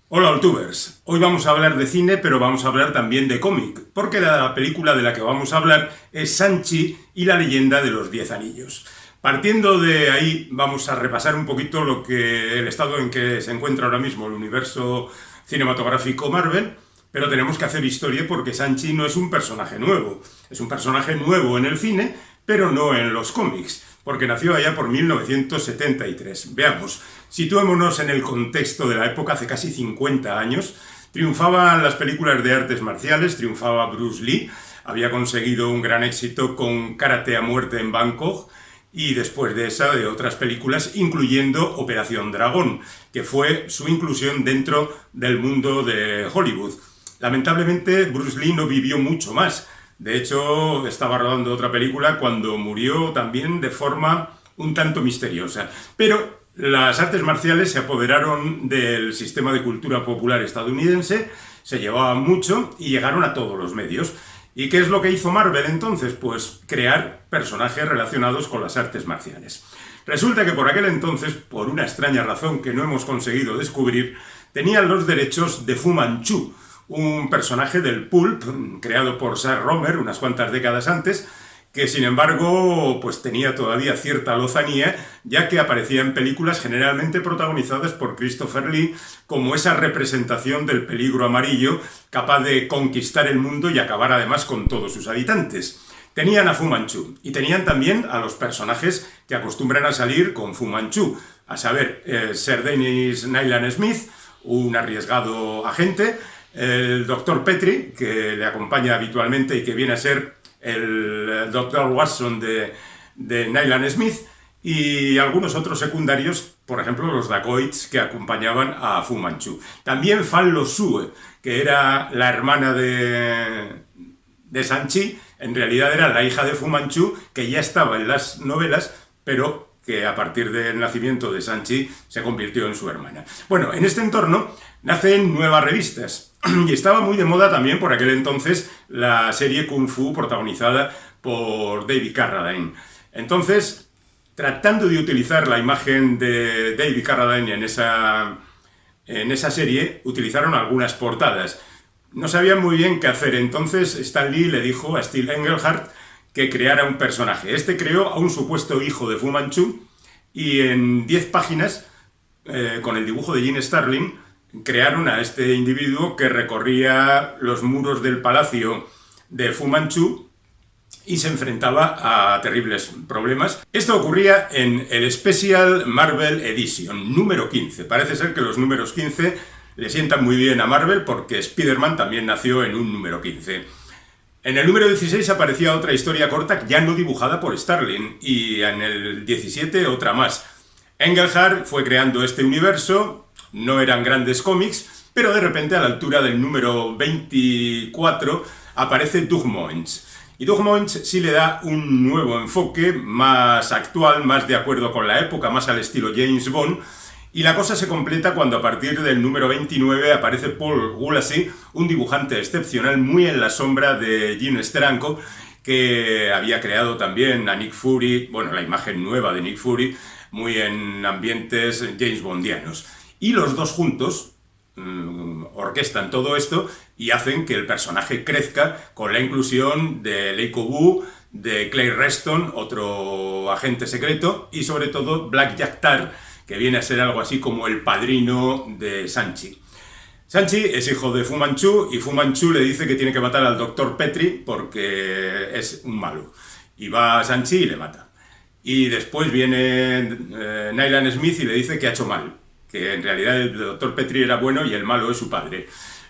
Hola, Altubers. Hoy vamos a hablar de cine, pero vamos a hablar también de cómic, porque la película de la que vamos a hablar es Shang-Chi y la leyenda de los 10 anillos. Partiendo de ahí, vamos a repasar un poquito el estado en que se encuentra ahora mismo el universo cinematográfico Marvel, pero tenemos que hacer historia porque Shang-Chi no es un personaje nuevo. Es un personaje nuevo en el cine, pero no en los cómics, porque nació allá por 1973. Veamos, situémonos en el contexto de la época, hace casi 50 años. Triunfaban las películas de artes marciales, triunfaba Bruce Lee, había conseguido un gran éxito con Karate a muerte en Bangkok, y después de esa, de otras películas, incluyendo Operación Dragón, que fue su inclusión dentro del mundo de Hollywood. Lamentablemente, Bruce Lee no vivió mucho más. De hecho, estaba rodando otra película cuando murió también de forma un tanto misteriosa. Pero las artes marciales se apoderaron del sistema de cultura popular estadounidense, se llevaban mucho y llegaron a todos los medios. ¿Y qué es lo que hizo Marvel entonces? Pues crear personajes relacionados con las artes marciales. Resulta que por aquel entonces, por una extraña razón que no hemos conseguido descubrir, tenían los derechos de Fu Manchu, un personaje del pulp creado por Sam Romer unas cuantas décadas antes, que sin embargo pues tenía todavía cierta lozanía, ya que aparecía en películas generalmente protagonizadas por Christopher Lee como esa representación del peligro amarillo capaz de conquistar el mundo y acabar además con todos sus habitantes. Tenían a Fu Manchu y tenían también a los personajes que acostumbran a salir con Fu Manchu, a saber, Sir Dennis Nayland Smith, un arriesgado agente, el Dr. Petrie, que le acompaña habitualmente y que viene a ser el Dr. Watson de Nayland Smith, y algunos otros secundarios, por ejemplo los dacoits que acompañaban a Fu Manchu. También Fan Lo Sue, que era la hermana de Shang-Chi, en realidad era la hija de Fu Manchu, que ya estaba en las novelas, pero que a partir del nacimiento de Shang-Chi se convirtió en su hermana. Bueno, en este entorno nacen nuevas revistas, y estaba muy de moda también por aquel entonces la serie Kung Fu protagonizada por David Carradine. Entonces, tratando de utilizar la imagen de David Carradine en esa serie, utilizaron algunas portadas. No sabían muy bien qué hacer, entonces Stan Lee le dijo a Steve Englehart que creara un personaje. Este creó a un supuesto hijo de Fu Manchu y en 10 páginas, con el dibujo de Gene Starlin, crearon a este individuo que recorría los muros del palacio de Fu Manchu y se enfrentaba a terribles problemas. Esto ocurría en el Special Marvel Edition, número 15. Parece ser que los números 15 le sientan muy bien a Marvel porque Spider-Man también nació en un número 15. En el número 16 aparecía otra historia corta ya no dibujada por Starlin, y en el 17 otra más. Engelhardt fue creando este universo, no eran grandes cómics, pero de repente a la altura del número 24 aparece Doug Moench. Y Doug Moench sí le da un nuevo enfoque, más actual, más de acuerdo con la época, más al estilo James Bond. Y la cosa se completa cuando a partir del número 29 aparece Paul Gulacy, un dibujante excepcional muy en la sombra de Gene Steranko, que había creado también a Nick Fury, bueno, la imagen nueva de Nick Fury, muy en ambientes James Bondianos. Y los dos juntos orquestan todo esto y hacen que el personaje crezca con la inclusión de Leiko Wu, de Clay Reston, otro agente secreto, y sobre todo Black Jack Tar, que viene a ser algo así como el padrino de Shang-Chi. Shang-Chi es hijo de Fu Manchu y Fu Manchu le dice que tiene que matar al Dr. Petrie porque es un malo. Y va a Shang-Chi y le mata. Y después viene Nayland Smith y le dice que ha hecho mal, que en realidad el Dr. Petrie era bueno y el malo es su padre.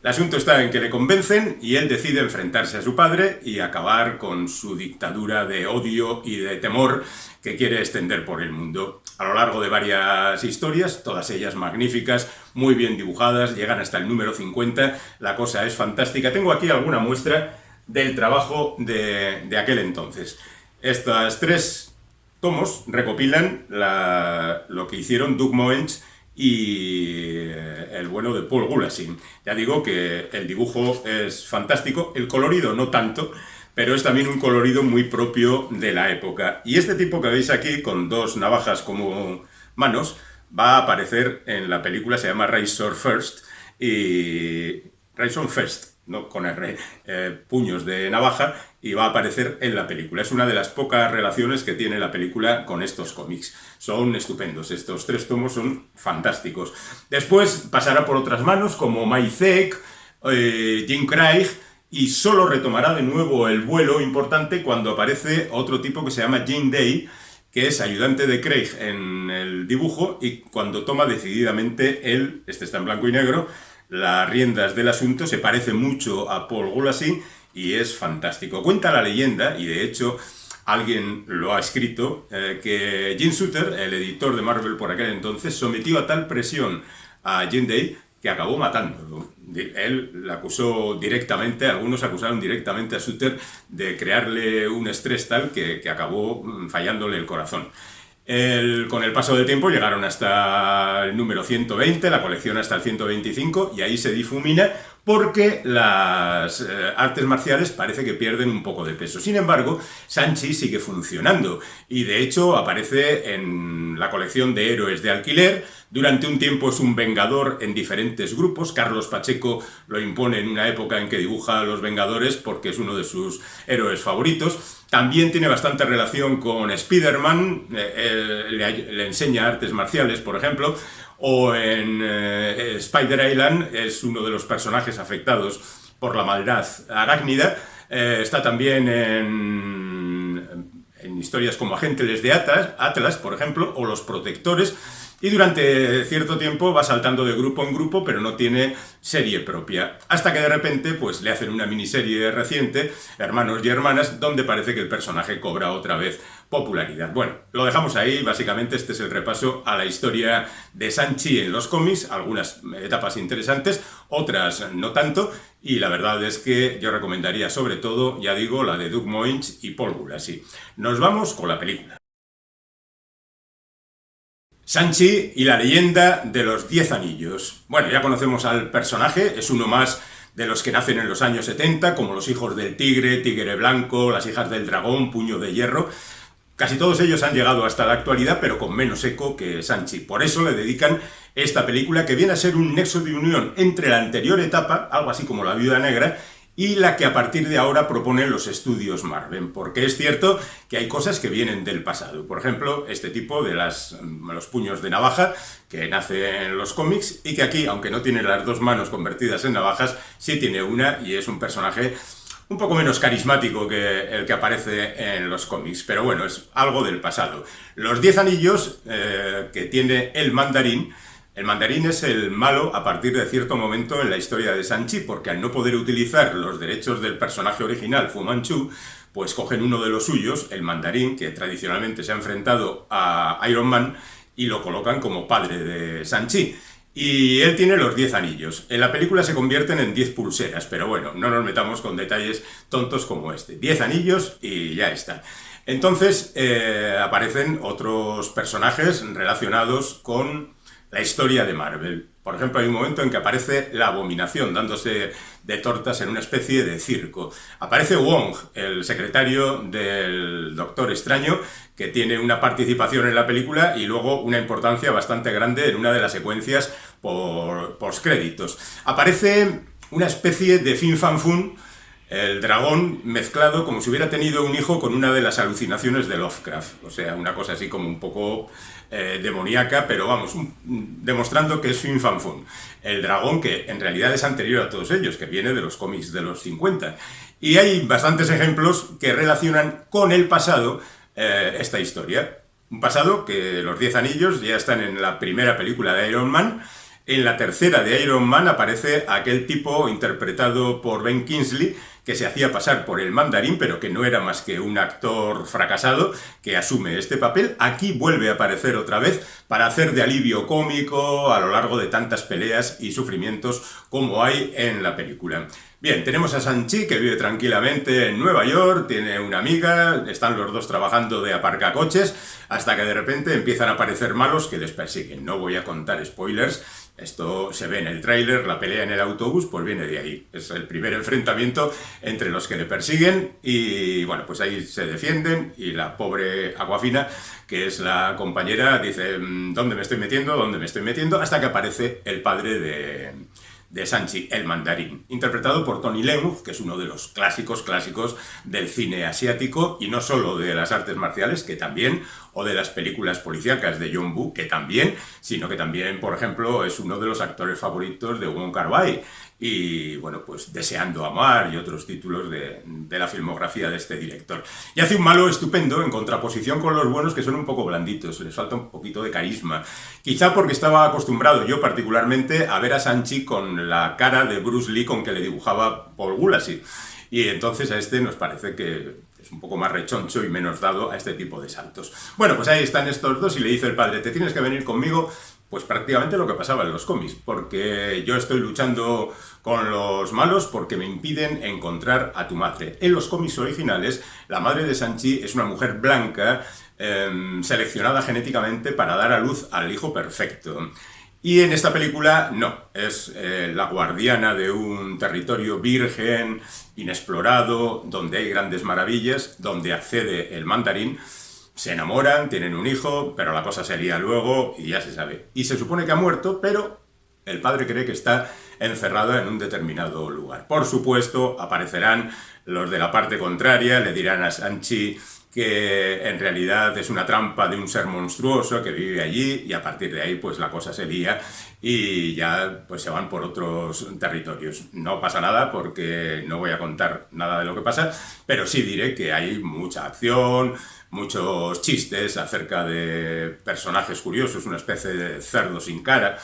El asunto está en que le convencen y él decide enfrentarse a su padre y acabar con su dictadura de odio y de temor que quiere extender por el mundo. A lo largo de varias historias, todas ellas magníficas, muy bien dibujadas, llegan hasta el número 50, la cosa es fantástica. Tengo aquí alguna muestra del trabajo de aquel entonces. Estas 3 tomos recopilan lo que hicieron Doug Moench y el bueno de Paul Gulacy. Ya digo que el dibujo es fantástico, el colorido no tanto, pero es también un colorido muy propio de la época. Y este tipo que veis aquí, con 2 navajas como manos, va a aparecer en la película, se llama Razor First, y Raison Fest, no con R, puños de navaja, y va a aparecer en la película. Es una de las pocas relaciones que tiene la película con estos cómics. Son estupendos, estos 3 tomos son fantásticos. Después pasará por otras manos como Mike Zeck, Jim Craig, y solo retomará de nuevo el vuelo importante cuando aparece otro tipo que se llama Jim Day, que es ayudante de Craig en el dibujo, y cuando toma decididamente él, este está en blanco y negro, las riendas del asunto, se parece mucho a Paul Gulacy y es fantástico. Cuenta la leyenda, y de hecho alguien lo ha escrito, que Jim Shooter, el editor de Marvel por aquel entonces, sometió a tal presión a Jim Day que acabó matándolo. Él le acusó directamente, algunos acusaron directamente a Shooter de crearle un estrés tal que acabó fallándole el corazón. Con el paso del tiempo llegaron hasta el número 120, la colección hasta el 125, y ahí se difumina porque las artes marciales parece que pierden un poco de peso. Sin embargo, Shang-Chi sigue funcionando y de hecho aparece en la colección de héroes de alquiler. Durante un tiempo es un vengador en diferentes grupos. Carlos Pacheco lo impone en una época en que dibuja a los Vengadores porque es uno de sus héroes favoritos. También tiene bastante relación con Spider-Man, le enseña artes marciales, por ejemplo, o en Spider-Island es uno de los personajes afectados por la maldad arácnida. Está también en historias como Agentes de Atlas, por ejemplo, o Los Protectores. Y durante cierto tiempo va saltando de grupo en grupo, pero no tiene serie propia. Hasta que de repente pues, le hacen una miniserie reciente, Hermanos y Hermanas, donde parece que el personaje cobra otra vez popularidad. Bueno, lo dejamos ahí. Básicamente este es el repaso a la historia de Shang-Chi en los cómics. Algunas etapas interesantes, otras no tanto. Y la verdad es que yo recomendaría sobre todo, ya digo, la de Doug Moench y Paul Gulacy. Nos vamos con la película. Shang-Chi y la leyenda de los 10 anillos. Bueno, ya conocemos al personaje, es uno más de los que nacen en los años 70, como los hijos del tigre, Tigre Blanco, las hijas del dragón, Puño de Hierro. Casi todos ellos han llegado hasta la actualidad, pero con menos eco que Shang-Chi. Por eso le dedican esta película, que viene a ser un nexo de unión entre la anterior etapa, algo así como La Viuda Negra, y la que a partir de ahora proponen los estudios Marvel, porque es cierto que hay cosas que vienen del pasado. Por ejemplo, este tipo de los puños de navaja, que nace en los cómics, y que aquí, aunque no tiene las 2 manos convertidas en navajas, sí tiene una, y es un personaje un poco menos carismático que el que aparece en los cómics, pero bueno, es algo del pasado. Los 10 anillos que tiene el Mandarín. El Mandarín es el malo a partir de cierto momento en la historia de Shang-Chi, porque al no poder utilizar los derechos del personaje original, Fu Manchu, pues cogen uno de los suyos, el Mandarín, que tradicionalmente se ha enfrentado a Iron Man, y lo colocan como padre de Shang-Chi. Y él tiene los 10 anillos. En la película se convierten en 10 pulseras, pero bueno, no nos metamos con detalles tontos como este. 10 anillos y ya está. Entonces aparecen otros personajes relacionados con la historia de Marvel. Por ejemplo, hay un momento en que aparece la Abominación dándose de tortas en una especie de circo. Aparece Wong, el secretario del Doctor Extraño, que tiene una participación en la película y luego una importancia bastante grande en una de las secuencias por postcréditos. Aparece una especie de Fin Fan Fum, el dragón mezclado como si hubiera tenido un hijo con una de las alucinaciones de Lovecraft. O sea, una cosa así como un poco demoníaca, pero vamos, demostrando que es Fin Fan Fum. El dragón que en realidad es anterior a todos ellos, que viene de los cómics de los 50. Y hay bastantes ejemplos que relacionan con el pasado esta historia. Un pasado que los 10 anillos ya están en la primera película de Iron Man. En la tercera de Iron Man aparece aquel tipo interpretado por Ben Kingsley, que se hacía pasar por el Mandarín, pero que no era más que un actor fracasado que asume este papel. Aquí vuelve a aparecer otra vez para hacer de alivio cómico a lo largo de tantas peleas y sufrimientos como hay en la película. Bien, tenemos a Shang-Chi, que vive tranquilamente en Nueva York, tiene una amiga, están los dos trabajando de aparcacoches, hasta que de repente empiezan a aparecer malos que les persiguen. No voy a contar spoilers, esto se ve en el tráiler, la pelea en el autobús, pues viene de ahí. Es el primer enfrentamiento entre los que le persiguen y, bueno, pues ahí se defienden y la pobre Aquafina, que es la compañera, dice, ¿dónde me estoy metiendo? ¿Dónde me estoy metiendo? Hasta que aparece el padre de Sanchi el Mandarín, interpretado por Tony Leung, que es uno de los clásicos del cine asiático, y no solo de las artes marciales, que también, o de las películas policíacas de John Woo, que también, sino que también, por ejemplo, es uno de los actores favoritos de Wong Kar-wai, y bueno, pues Deseando amar y otros títulos de la filmografía de este director. Y hace un malo estupendo en contraposición con los buenos, que son un poco blanditos, les falta un poquito de carisma. Quizá porque estaba acostumbrado yo particularmente a ver a Sanchi con la cara de Bruce Lee con que le dibujaba Paul Gulacy. Y entonces a este nos parece que es un poco más rechoncho y menos dado a este tipo de saltos. Bueno, pues ahí están estos dos y le dice el padre, te tienes que venir conmigo. Pues prácticamente lo que pasaba en los cómics, porque yo estoy luchando con los malos porque me impiden encontrar a tu madre. En los cómics originales, la madre de Sanchi es una mujer blanca, seleccionada genéticamente para dar a luz al hijo perfecto. Y en esta película no, es la guardiana de un territorio virgen, inexplorado, donde hay grandes maravillas, donde accede el mandarín. Se enamoran, tienen un hijo, pero la cosa se lía luego y ya se sabe. Y se supone que ha muerto, pero el padre cree que está encerrado en un determinado lugar. Por supuesto, aparecerán los de la parte contraria, le dirán a Sanchi que en realidad es una trampa de un ser monstruoso que vive allí, y a partir de ahí pues la cosa se lía y ya pues se van por otros territorios. No pasa nada porque no voy a contar nada de lo que pasa, pero sí diré que hay mucha acción, muchos chistes acerca de personajes curiosos, una especie de cerdo sin cara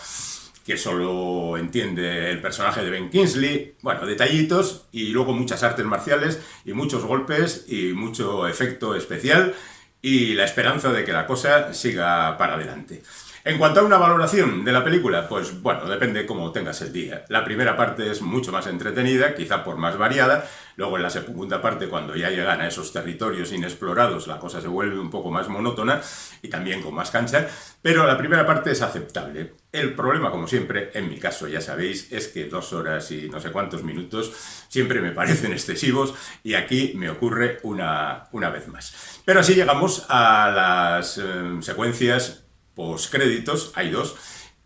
que solo entiende el personaje de Ben Kingsley, bueno, detallitos, y luego muchas artes marciales y muchos golpes y mucho efecto especial y la esperanza de que la cosa siga para adelante. En cuanto a una valoración de la película, pues bueno, depende cómo tengas el día. La primera parte es mucho más entretenida, quizá por más variada. Luego en la segunda parte, cuando ya llegan a esos territorios inexplorados, la cosa se vuelve un poco más monótona y también con más cancha. Pero la primera parte es aceptable. El problema, como siempre, en mi caso, ya sabéis, es que 2 horas y no sé cuántos minutos siempre me parecen excesivos y aquí me ocurre una vez más. Pero así llegamos a las secuencias postcréditos, hay 2,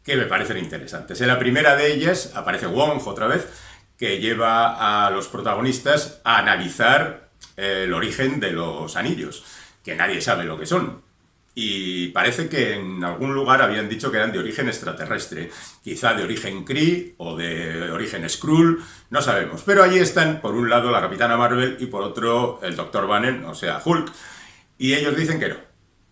que me parecen interesantes. En la primera de ellas aparece Wong otra vez, que lleva a los protagonistas a analizar el origen de los anillos, que nadie sabe lo que son. Y parece que en algún lugar habían dicho que eran de origen extraterrestre, quizá de origen Kree o de origen Skrull, no sabemos. Pero allí están, por un lado, la Capitana Marvel y por otro, el Dr. Banner, o sea, Hulk, y ellos dicen que no,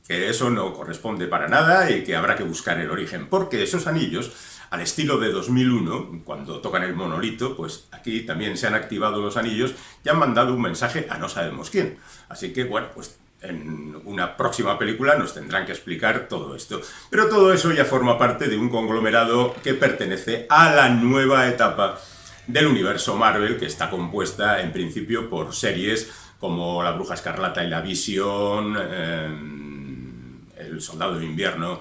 que eso no corresponde para nada y que habrá que buscar el origen, porque esos anillos, al estilo de 2001, cuando tocan el monolito, pues aquí también se han activado los anillos y han mandado un mensaje a no sabemos quién. Así que, bueno, pues en una próxima película nos tendrán que explicar todo esto. Pero todo eso ya forma parte de un conglomerado que pertenece a la nueva etapa del universo Marvel, que está compuesta en principio por series como La Bruja Escarlata y la Visión, El Soldado de Invierno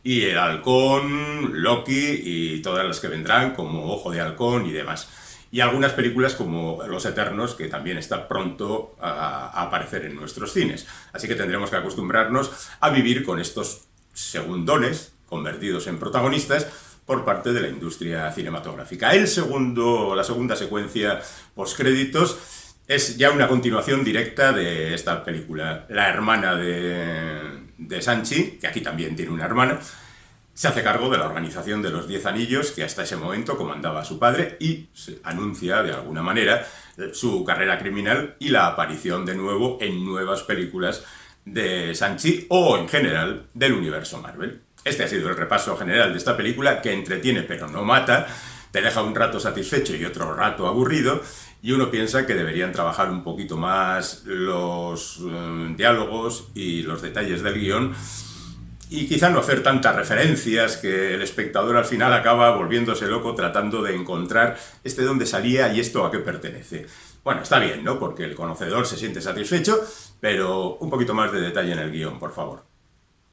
y El Halcón, Loki y todas las que vendrán, como Ojo de Halcón y demás. Y algunas películas como Los Eternos, que también está pronto a aparecer en nuestros cines. Así que tendremos que acostumbrarnos a vivir con estos segundones convertidos en protagonistas por parte de la industria cinematográfica. La segunda secuencia postcréditos es ya una continuación directa de esta película. La hermana de Sanchi, que aquí también tiene una hermana, se hace cargo de la organización de los 10 anillos que hasta ese momento comandaba su padre y se anuncia de alguna manera su carrera criminal y la aparición de nuevo en nuevas películas de Sanchi o en general del universo Marvel. Este ha sido el repaso general de esta película, que entretiene pero no mata, te deja un rato satisfecho y otro rato aburrido, y uno piensa que deberían trabajar un poquito más los diálogos y los detalles del guión, y quizá no hacer tantas referencias que el espectador al final acaba volviéndose loco tratando de encontrar de dónde salía y esto a qué pertenece. Bueno, está bien, ¿no? Porque el conocedor se siente satisfecho, pero un poquito más de detalle en el guión, por favor.